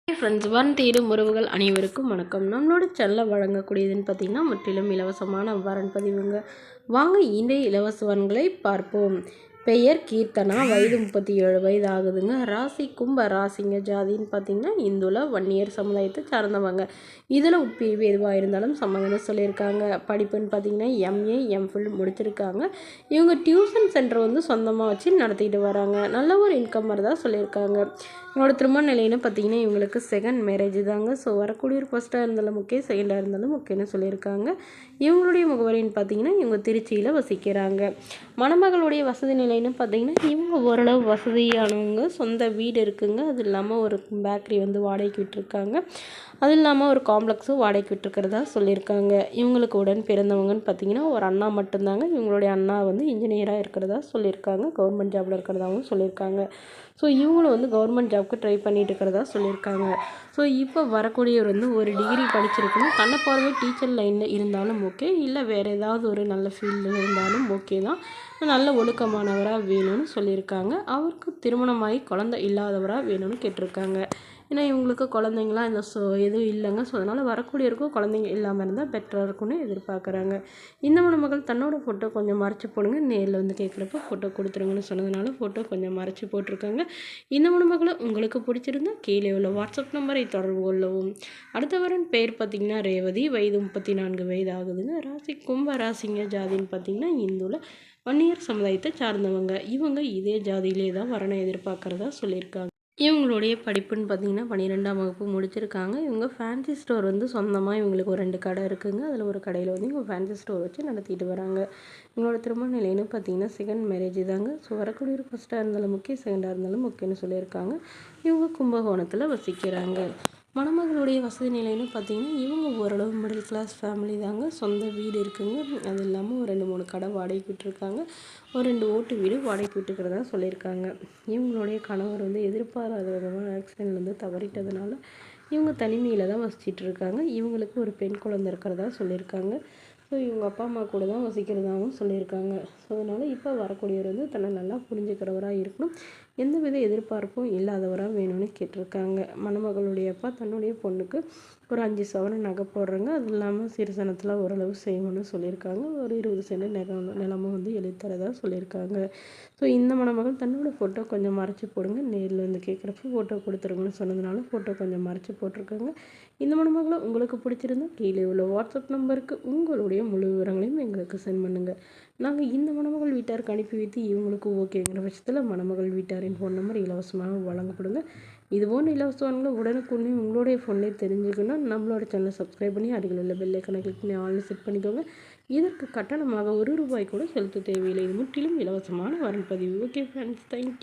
Friends தேடும் உறவுகள் அனைவருக்கும் வணக்கம். நம்மளோட செல்ல வழங்கக்கூடியதுன்னு பார்த்திங்கன்னா முற்றிலும் இலவசமான வரன் பதிவுங்க. வாங்க இன்றைய இலவசவன்களை பார்ப்போம். பெயர் கீர்த்தனா, வயது 37 வயது ஆகுதுங்க. ராசி கும்ப ராசிங்க. ஜாதின்னு பார்த்திங்கன்னா இந்துல வன்னியர் சமுதாயத்தை சார்ந்தவங்க. இதில் உட்பிரிவு எதுவாக இருந்தாலும் சம்மந்தம்னு சொல்லியிருக்காங்க. படிப்புன்னு பார்த்திங்கன்னா எம்ஏ எம்ஃபில் முடிச்சிருக்காங்க. இவங்க டியூஷன் சென்டர் சொந்தமாக வச்சு நடத்திட்டு வராங்க. நல்ல ஒரு இன்கம் வரதா சொல்லியிருக்காங்க. இவங்களோட திருமண நிலைன்னு பார்த்திங்கன்னா இவங்களுக்கு செகண்ட் மேரேஜ் தாங்க. ஸோ வரக்கூடிய ஒரு ஃபஸ்ட்டாக இருந்தாலும் ஓகே, செகண்டாக இருந்தாலும் ஓகேன்னு சொல்லியிருக்காங்க. இவங்களுடைய முகவரின்னு பார்த்திங்கன்னா இவங்க திருச்சியில் வசிக்கிறாங்க. மணமகளுடைய வசதி நிலைன்னு பார்த்திங்கன்னா இவங்க ஓரளவு வசதியானவங்க. சொந்த வீடு இருக்குங்க. அது இல்லாமல் ஒரு பேக்கரி வாடகைக்கு விட்டுருக்காங்க. அது இல்லாமல் ஒரு காம்ப்ளெக்ஸும் வாடகைக்கு விட்டுருக்கிறதா சொல்லியிருக்காங்க. இவங்களுக்கு உடன் பிறந்தவங்கன்னு பார்த்திங்கன்னா ஒரு அண்ணா மட்டும்தாங்க. இவங்களுடைய அண்ணா இன்ஜினியராக இருக்கிறதா சொல்லியிருக்காங்க. கவர்மெண்ட் ஜாபில் இருக்கிறதாகவும் சொல்லியிருக்காங்க. ஸோ இவங்களும் கவர்மெண்ட் ஜாப்க்கு ட்ரை பண்ணிட்டு இருக்கிறதா சொல்லியிருக்காங்க. ஸோ இப்போ வரக்கூடியவர் ஒரு டிகிரி படிச்சிருக்கணும். கண்ண பார்வை டீச்சர் லைனில் இருந்தாலும் ஓகே, இல்லை வேறு ஏதாவது ஒரு நல்ல ஃபீல்டில் இருந்தாலும் ஓகே தான். நல்ல ஒழுக்கமானவராக வேணும்னு சொல்லியிருக்காங்க. அவருக்கு திருமணமாகி குழந்தை இல்லாதவராக வேணும்னு கேட்டிருக்காங்க. ஏன்னா இவங்களுக்கு குழந்தைங்களாம் எதுவும் இல்லைங்க. ஸோ அதனால் வரக்கூடியவருக்கும் குழந்தைங்க இல்லாமல் இருந்தால் பெட்டராக இருக்கும்னு எதிர்பார்க்குறாங்க. இந்த மணமகள் தன்னோட ஃபோட்டோ கொஞ்சம் மறைச்சி போடுங்க, நேரில் கேட்குறப்ப ஃபோட்டோ கொடுத்துருங்கன்னு சொன்னதுனால ஃபோட்டோ கொஞ்சம் மறைச்சி போட்டிருக்காங்க. இந்த மணமகளை உங்களுக்கு பிடிச்சிருந்தா கீழே உள்ள வாட்ஸ்அப் நம்பரை தொடர்பு கொள்ளவும். அடுத்த வரன் பேர் பார்த்திங்கன்னா ரேவதி, வயது 34 வயது ஆகுதுங்க. ராசி கும்ப ராசிங்க. ஜாதின்னு பார்த்திங்கன்னா இந்துல வன்னியர் சமுதாயத்தை சார்ந்தவங்க. இவங்க இதே ஜாதியிலே தான் வரனை எதிர்பார்க்குறதா சொல்லியிருக்காங்க. இவங்களுடைய படிப்புன்னு பார்த்திங்கன்னா 12ஆம் வகுப்பு முடிச்சிருக்காங்க. இவங்க ஃபேன்சி ஸ்டோர் சொந்தமாக இவங்களுக்கு ஒரு 2 கடை இருக்குங்க. அதில் ஒரு கடையில் இவங்க ஃபேன்சி ஸ்டோர் வச்சு நடத்திட்டு வராங்க. இவங்களோட திருமண நிலைன்னு பார்த்திங்கன்னா செகண்ட் மேரேஜ் தாங்க. ஸோ வரக்கூடிய ஒரு ஃபஸ்ட்டாக இருந்தாலும் ஓகே, செகண்டாக இருந்தாலும் ஓகேன்னு சொல்லியிருக்காங்க. இவங்க கும்பகோணத்தில் வசிக்கிறாங்க. மணமகளுடைய வசதி நிலைன்னு பார்த்திங்கன்னா இவங்க ஓரளவு மிடில் கிளாஸ் ஃபேமிலி தாங்க. சொந்த வீடு இருக்குங்க. அது இல்லாமல் ஒரு 2-3 கடை வாடகைக்கு விட்டுருக்காங்க. ஒரு 2 ஓட்டு வீடு வாடகைக்கு விட்டுக்கிறதா சொல்லியிருக்காங்க. இவங்களுடைய கணவர் எதிர்பாராத விதமாக ஆக்சிடென்ட்லேருந்து தவறிட்டதுனால இவங்க தனிமையில் தான் வசிச்சிட்டு இருக்காங்க. இவங்களுக்கு ஒரு பெண் குழந்தை இருக்கிறதா சொல்லியிருக்காங்க. ஸோ இவங்க அப்பா அம்மா கூட தான் வசிக்கிறதாகவும் சொல்லியிருக்காங்க. ஸோ அதனால் இப்போ வரக்கூடியவர் தன்னை நல்லா புரிஞ்சுக்கிறவராக இருக்கணும். எந்தவித எதிர்பார்ப்பும் இல்லாதவராக வேணும்னு கேட்டிருக்காங்க. மணமகளுடைய அப்பா தன்னுடைய பொண்ணுக்கு ஒரு 5 சவரன் நகை போடுறாங்க. அது இல்லாமல் சிறுசனத்தில் ஓரளவு செய்யணும்னு சொல்லியிருக்காங்க. ஒரு 20 சென்ட் நிலமும் எழுத்தரதாக சொல்லியிருக்காங்க. ஸோ இந்த மணமகள் தன்னோட ஃபோட்டோ கொஞ்சம் மறைச்சி போடுங்க, நேரில் கேட்குறப்ப ஃபோட்டோ கொடுத்துருங்கன்னு சொன்னதுனால ஃபோட்டோ கொஞ்சம் மறைச்சி போட்டிருக்காங்க. இந்த மணமகளை உங்களுக்கு பிடிச்சிருந்தா கீழே உள்ள வாட்ஸ்அப் நம்பருக்கு உங்களுடைய முழு விவரங்களையும் எங்களுக்கு சென்ட் பண்ணுங்கள். நாங்கள் இந்த மணமகள் வீட்டாருக்கு அனுப்பி வைத்து இவங்களுக்கு ஓகேங்கிற பட்சத்தில் மணமகள் வீட்டாரின் ஃபோன் நம்பர் இலவசமாக வழங்கப்படுங்க. இதுபோன்ற இலவசங்களை உடனுக்குடனே உங்களுடைய ஃபோன்லேயே தெரிஞ்சுக்கணும். நம்மளோட சேனலை சப்ஸ்கிரைப் பண்ணி அருகில் உள்ள பெல் ஐக்கனை கிளிக் பண்ணி ஆன்லைன் செட் பண்ணிக்கோங்க. இதற்கு கட்டணமாக ₹1 கூட செலுத்த தேவையில்லை. இது முற்றிலும் இலவசமான வரன் பதிவு. Okay friends, thank you.